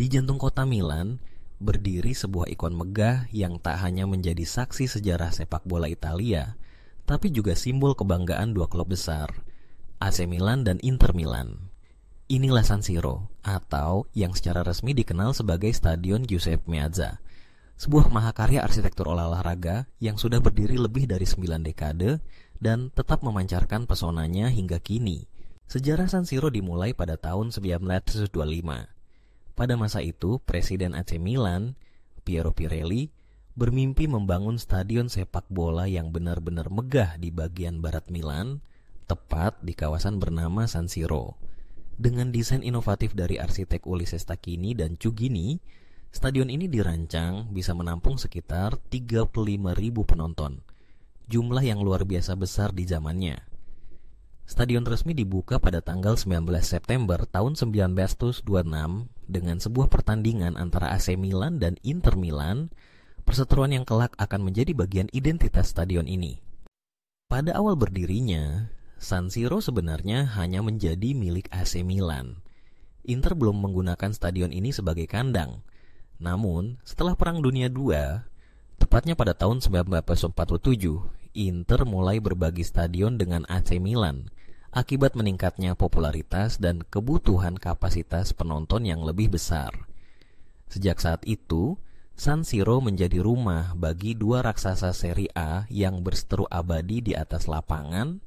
Di jantung kota Milan, berdiri sebuah ikon megah yang tak hanya menjadi saksi sejarah sepak bola Italia, tapi juga simbol kebanggaan dua klub besar, AC Milan dan Inter Milan. Inilah San Siro, atau yang secara resmi dikenal sebagai Stadion Giuseppe Meazza, sebuah mahakarya arsitektur olahraga yang sudah berdiri lebih dari 9 dekade dan tetap memancarkan pesonanya hingga kini. Sejarah San Siro dimulai pada tahun 1925. Pada masa itu, Presiden AC Milan, Piero Pirelli, bermimpi membangun stadion sepak bola yang benar-benar megah di bagian barat Milan, tepat di kawasan bernama San Siro. Dengan desain inovatif dari arsitek Ulysses Tacchini dan Chugini, stadion ini dirancang bisa menampung sekitar 35.000 penonton, jumlah yang luar biasa besar di zamannya. Stadion resmi dibuka pada tanggal 19 September tahun 1926 dengan sebuah pertandingan antara AC Milan dan Inter Milan, perseteruan yang kelak akan menjadi bagian identitas stadion ini. Pada awal berdirinya, San Siro sebenarnya hanya menjadi milik AC Milan. Inter belum menggunakan stadion ini sebagai kandang. Namun, setelah Perang Dunia II, tepatnya pada tahun 1947, Inter mulai berbagi stadion dengan AC Milan akibat meningkatnya popularitas dan kebutuhan kapasitas penonton yang lebih besar. Sejak saat itu, San Siro menjadi rumah bagi dua raksasa Serie A yang berseteru abadi di atas lapangan,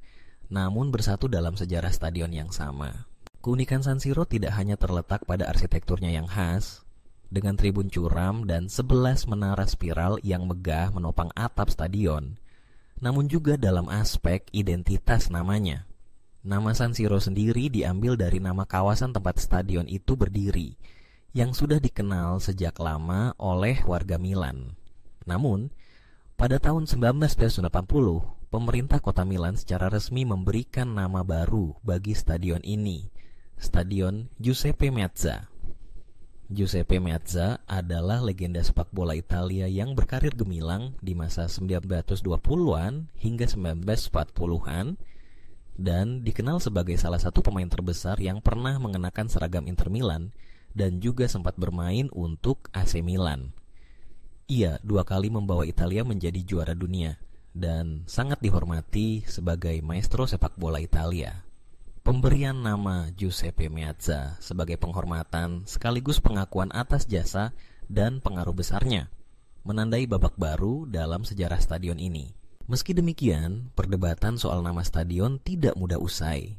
namun bersatu dalam sejarah stadion yang sama. Keunikan San Siro tidak hanya terletak pada arsitekturnya yang khas, dengan tribun curam dan 11 menara spiral yang megah menopang atap stadion, namun juga dalam aspek identitas namanya. Nama San Siro sendiri diambil dari nama kawasan tempat stadion itu berdiri, yang sudah dikenal sejak lama oleh warga Milan. Namun, pada tahun 1980, pemerintah kota Milan secara resmi memberikan nama baru bagi stadion ini, Stadion Giuseppe Meazza. Giuseppe Meazza adalah legenda sepak bola Italia yang berkarir gemilang di masa 1920-an hingga 1940-an dan dikenal sebagai salah satu pemain terbesar yang pernah mengenakan seragam Inter Milan dan juga sempat bermain untuk AC Milan. Ia 2 kali membawa Italia menjadi juara dunia dan sangat dihormati sebagai maestro sepak bola Italia. Pemberian nama Giuseppe Meazza sebagai penghormatan sekaligus pengakuan atas jasa dan pengaruh besarnya, menandai babak baru dalam sejarah stadion ini. Meski demikian, perdebatan soal nama stadion tidak mudah usai.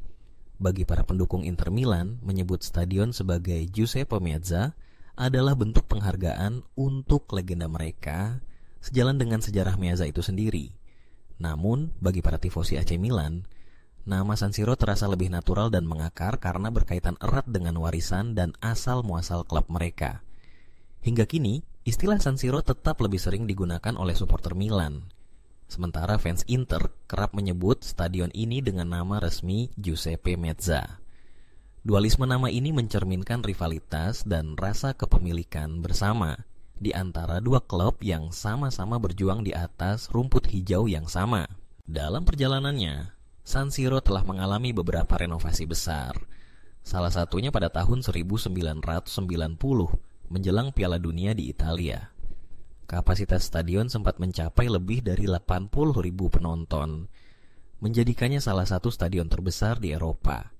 Bagi para pendukung Inter Milan, menyebut stadion sebagai Giuseppe Meazza adalah bentuk penghargaan untuk legenda mereka, sejalan dengan sejarah Meazza itu sendiri. Namun, bagi para tifosi AC Milan, nama San Siro terasa lebih natural dan mengakar karena berkaitan erat dengan warisan dan asal-muasal klub mereka. Hingga kini, istilah San Siro tetap lebih sering digunakan oleh supporter Milan. Sementara fans Inter kerap menyebut stadion ini dengan nama resmi Giuseppe Meazza. Dualisme nama ini mencerminkan rivalitas dan rasa kepemilikan bersama di antara dua klub yang sama-sama berjuang di atas rumput hijau yang sama. Dalam perjalanannya, San Siro telah mengalami beberapa renovasi besar. Salah satunya pada tahun 1990 menjelang Piala Dunia di Italia. Kapasitas stadion sempat mencapai lebih dari 80.000 penonton, menjadikannya salah satu stadion terbesar di Eropa.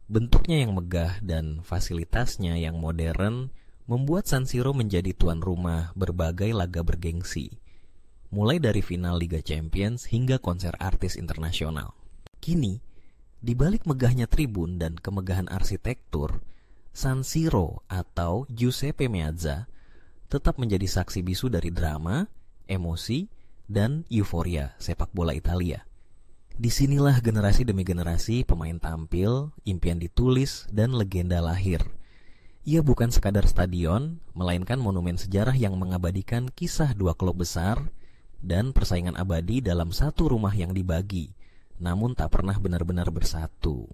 Bentuknya yang megah dan fasilitasnya yang modern membuat San Siro menjadi tuan rumah berbagai laga bergengsi, mulai dari final Liga Champions hingga konser artis internasional. Kini, di balik megahnya tribun dan kemegahan arsitektur, San Siro atau Giuseppe Meazza tetap menjadi saksi bisu dari drama, emosi, dan euforia sepak bola Italia. Disinilah generasi demi generasi pemain tampil, impian ditulis, dan legenda lahir. Ia bukan sekadar stadion, melainkan monumen sejarah yang mengabadikan kisah dua klub besar dan persaingan abadi dalam satu rumah yang dibagi, namun tak pernah benar-benar bersatu.